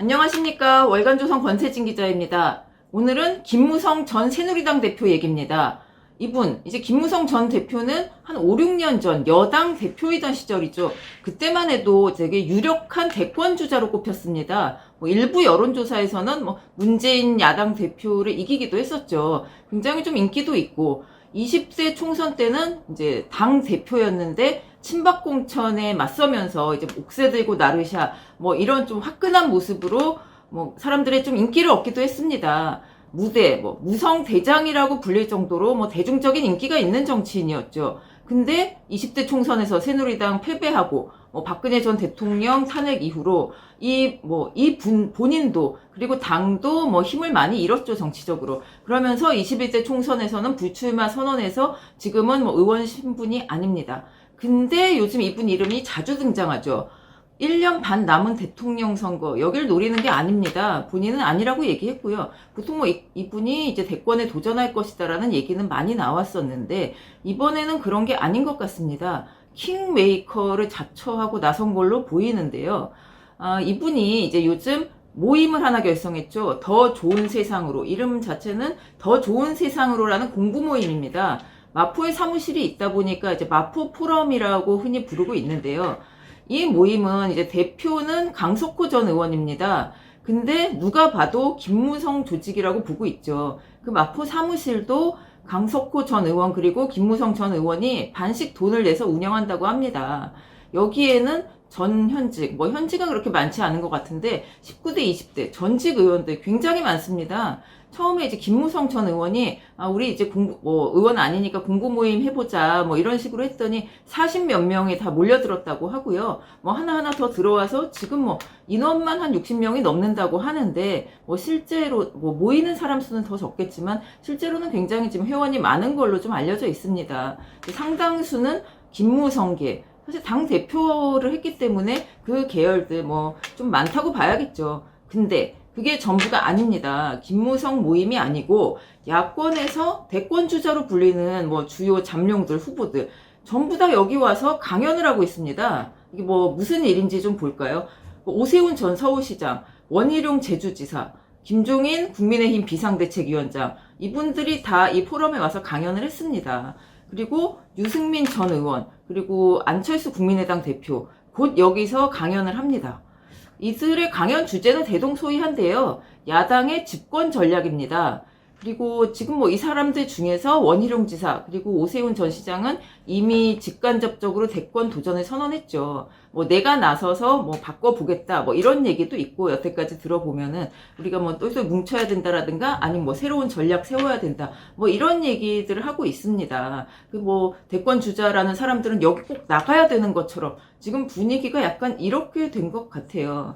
안녕하십니까. 월간조선 권세진 기자입니다. 오늘은 김무성 전 새누리당 대표 얘기입니다. 이분 이제 김무성 전 대표는 한 5, 6년 전 여당 대표이던 시절이죠. 그때만 해도 되게 유력한 대권 주자로 꼽혔습니다. 일부 여론조사에서는 문재인 야당 대표를 이기기도 했었죠. 굉장히 좀 인기도 있고 20대 총선 때는 이제 당 대표였는데 친박 공천에 맞서면서 이제 옥새 들고 나르샤 이런 좀 화끈한 모습으로 사람들의 좀 인기를 얻기도 했습니다. 무대 무성 대장이라고 불릴 정도로 대중적인 인기가 있는 정치인이었죠. 근데 20대 총선에서 새누리당 패배하고 박근혜 전 대통령 탄핵 이후로 본인도 그리고 당도 힘을 많이 잃었죠, 정치적으로. 그러면서 21대 총선에서는 불출마 선언해서 지금은 의원 신분이 아닙니다. 근데 요즘 이분 이름이 자주 등장하죠. 1년 반 남은 대통령 선거, 여길 노리는 게 아닙니다. 본인은 아니라고 얘기했고요. 보통 이분이 이제 대권에 도전할 것이다라는 얘기는 많이 나왔었는데, 이번에는 그런 게 아닌 것 같습니다. 킹메이커를 자처하고 나선 걸로 보이는데요. 이분이 이제 요즘 모임을 하나 결성했죠. 더 좋은 세상으로. 이름 자체는 더 좋은 세상으로라는 공부 모임입니다. 마포에 사무실이 있다 보니까 이제 마포 포럼이라고 흔히 부르고 있는데요. 이 모임은 이제 대표는 강석호 전 의원입니다. 근데 누가 봐도 김무성 조직이라고 보고 있죠. 그 마포 사무실도 강석호 전 의원 그리고 김무성 전 의원이 반씩 돈을 내서 운영한다고 합니다. 여기에는 현직, 현직은 그렇게 많지 않은 것 같은데 19대, 20대 전직 의원들 굉장히 많습니다. 처음에 이제 김무성 전 의원이 우리 이제 의원 아니니까 공부 모임 해보자 이런 식으로 했더니 40몇 명이 다 몰려들었다고 하고요. 하나하나 더 들어와서 지금 인원만 한 60명이 넘는다고 하는데 실제로 모이는 사람 수는 더 적겠지만 실제로는 굉장히 지금 회원이 많은 걸로 좀 알려져 있습니다. 상당수는 김무성계, 사실 당 대표를 했기 때문에 그 계열들 좀 많다고 봐야겠죠. 근데 그게 전부가 아닙니다. 김무성 모임이 아니고 야권에서 대권 주자로 불리는 주요 잠룡들 후보들 전부 다 여기 와서 강연을 하고 있습니다. 이게 무슨 일인지 좀 볼까요? 오세훈 전 서울시장, 원희룡 제주지사, 김종인 국민의힘 비상대책위원장, 이분들이 다 이 포럼에 와서 강연을 했습니다. 그리고 유승민 전 의원, 그리고 안철수 국민의당 대표 곧 여기서 강연을 합니다. 이들의 강연 주제는 대동소이한데요. 야당의 집권 전략입니다. 그리고 지금 이 사람들 중에서 원희룡 지사 그리고 오세훈 전 시장은 이미 직간접적으로 대권 도전을 선언했죠. 내가 나서서 바꿔보겠다 이런 얘기도 있고, 여태까지 들어보면은 우리가 똘똘 뭉쳐야 된다라든가 아니면 새로운 전략 세워야 된다 이런 얘기들을 하고 있습니다. 대권 주자라는 사람들은 여기 꼭 나가야 되는 것처럼 지금 분위기가 약간 이렇게 된 것 같아요.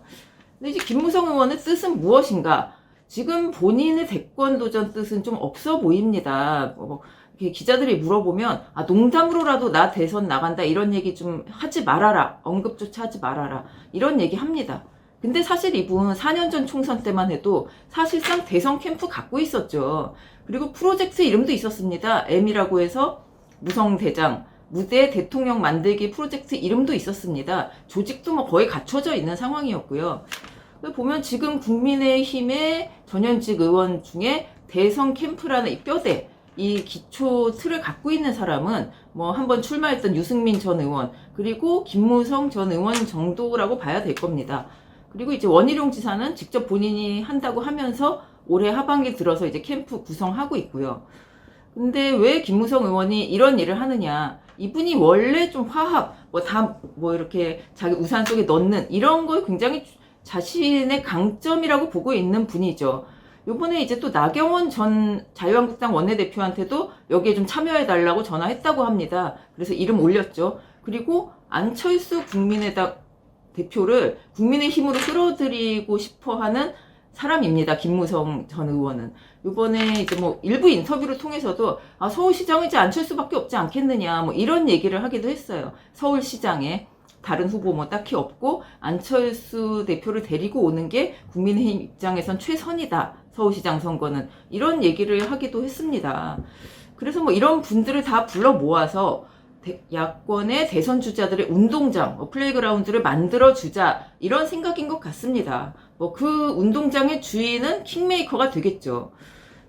근데 이제 김무성 의원의 뜻은 무엇인가? 지금 본인의 대권 도전 뜻은 좀 없어 보입니다. 이렇게 기자들이 물어보면 농담으로라도 나 대선 나간다 이런 얘기 좀 하지 말아라, 언급조차 하지 말아라 이런 얘기 합니다. 근데 사실 이분 4년 전 총선 때만 해도 사실상 대선 캠프 갖고 있었죠. 그리고 프로젝트 이름도 있었습니다. M이라고 해서 무성대장 무대 대통령 만들기 프로젝트 이름도 있었습니다. 조직도 거의 갖춰져 있는 상황이었고요. 보면 지금 국민의힘의 전현직 의원 중에 대선 캠프라는 이 뼈대, 이 기초 틀을 갖고 있는 사람은 한번 출마했던 유승민 전 의원 그리고 김무성 전 의원 정도라고 봐야 될 겁니다. 그리고 이제 원희룡 지사는 직접 본인이 한다고 하면서 올해 하반기 들어서 이제 캠프 구성하고 있고요. 근데 왜 김무성 의원이 이런 일을 하느냐? 이분이 원래 좀 화합, 이렇게 자기 우산 속에 넣는 이런 걸 굉장히 자신의 강점이라고 보고 있는 분이죠. 요번에 이제 또 나경원 전 자유한국당 원내대표한테도 여기에 좀 참여해달라고 전화했다고 합니다. 그래서 이름 올렸죠. 그리고 안철수 국민의당 대표를 국민의힘으로 끌어들이고 싶어 하는 사람입니다. 김무성 전 의원은. 요번에 이제 일부 인터뷰를 통해서도 서울시장은 이제 안철수밖에 없지 않겠느냐 이런 얘기를 하기도 했어요. 서울시장에 다른 후보 딱히 없고 안철수 대표를 데리고 오는 게 국민의힘 입장에선 최선이다. 서울시장 선거는. 이런 얘기를 하기도 했습니다. 그래서 이런 분들을 다 불러 모아서 야권의 대선 주자들의 운동장, 플레이그라운드를 만들어주자 이런 생각인 것 같습니다. 뭐 그 운동장의 주인은 킹메이커가 되겠죠.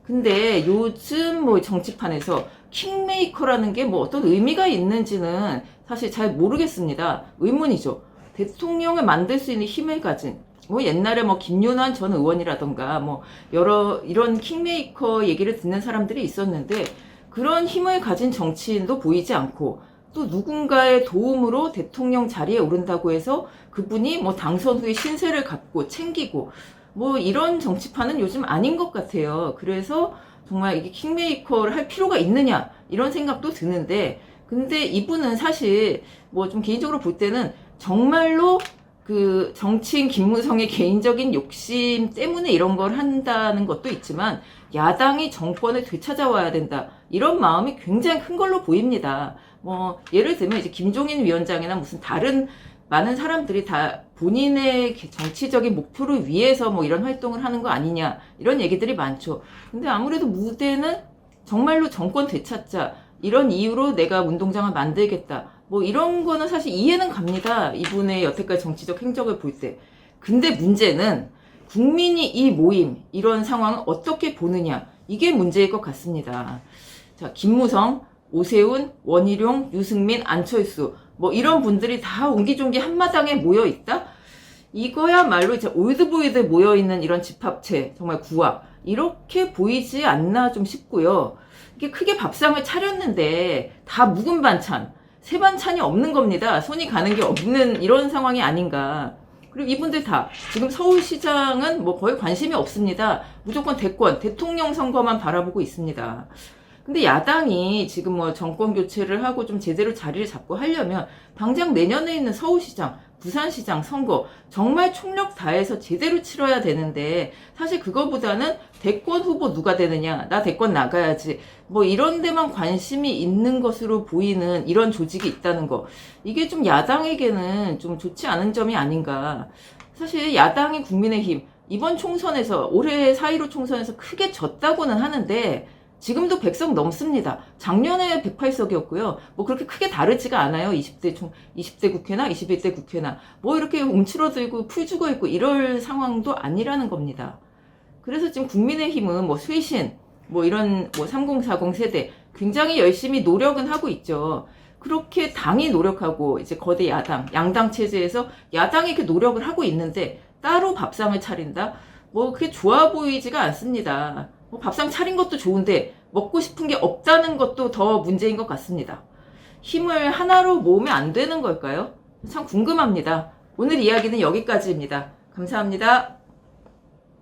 근데 요즘 뭐 정치판에서 킹메이커라는 게 뭐 어떤 의미가 있는지는 사실 잘 모르겠습니다. 의문이죠. 대통령을 만들 수 있는 힘을 가진 뭐 옛날에 뭐 김윤환 전 의원이라던가 뭐 여러 이런 킹메이커 얘기를 듣는 사람들이 있었는데 그런 힘을 가진 정치인도 보이지 않고 또 누군가의 도움으로 대통령 자리에 오른다고 해서 그분이 뭐 당선 후에 신세를 갚고 챙기고 뭐 이런 정치판은 요즘 아닌 것 같아요. 그래서 정말 이게 킹메이커를 할 필요가 있느냐 이런 생각도 드는데 근데 이분은 사실 뭐 좀 개인적으로 볼 때는 정말로 그 정치인 김무성의 개인적인 욕심 때문에 이런 걸 한다는 것도 있지만 야당이 정권을 되찾아와야 된다 이런 마음이 굉장히 큰 걸로 보입니다. 뭐 예를 들면 이제 김종인 위원장이나 무슨 다른 많은 사람들이 다 본인의 정치적인 목표를 위해서 뭐 이런 활동을 하는 거 아니냐 이런 얘기들이 많죠. 근데 아무래도 무대는 정말로 정권 되찾자 이런 이유로 내가 운동장을 만들겠다 뭐 이런 거는 사실 이해는 갑니다. 이분의 여태까지 정치적 행적을 볼 때. 근데 문제는 국민이 이 모임 이런 상황을 어떻게 보느냐 이게 문제일 것 같습니다. 자, 김무성, 오세훈, 원희룡, 유승민, 안철수 뭐 이런 분들이 다 옹기종기 한마당에 모여 있다? 이거야말로 이제 올드보이들 모여 있는 이런 집합체 정말 구악 이렇게 보이지 않나 좀 싶고요. 이게 크게 밥상을 차렸는데 다 묵은 반찬, 새 반찬이 없는 겁니다. 손이 가는 게 없는 이런 상황이 아닌가. 그리고 이분들 다 지금 서울시장은 뭐 거의 관심이 없습니다. 무조건 대권, 대통령 선거만 바라보고 있습니다. 근데 야당이 지금 뭐 정권 교체를 하고 좀 제대로 자리를 잡고 하려면 당장 내년에 있는 서울시장, 부산시장 선거 정말 총력 다해서 제대로 치러야 되는데 사실 그거보다는 대권 후보 누가 되느냐, 나 대권 나가야지 뭐 이런 데만 관심이 있는 것으로 보이는 이런 조직이 있다는 거 이게 좀 야당에게는 좀 좋지 않은 점이 아닌가. 사실 야당이 국민의힘 이번 총선에서 올해 4.15 총선에서 크게 졌다고는 하는데 지금도 100석 넘습니다. 작년에 108석이었고요. 뭐 그렇게 크게 다르지가 않아요. 20대 국회나 21대 국회나 뭐 이렇게 움츠러들고 풀 죽어 있고 이럴 상황도 아니라는 겁니다. 그래서 지금 국민의힘은 뭐 쇄신 뭐 이런 뭐 3040 세대 굉장히 열심히 노력은 하고 있죠. 그렇게 당이 노력하고 이제 거대 야당, 양당 체제에서 야당이 이렇게 노력을 하고 있는데 따로 밥상을 차린다? 뭐 그게 좋아 보이지가 않습니다. 뭐 밥상 차린 것도 좋은데 먹고 싶은 게 없다는 것도 더 문제인 것 같습니다. 힘을 하나로 모으면 안 되는 걸까요? 참 궁금합니다. 오늘 이야기는 여기까지입니다. 감사합니다.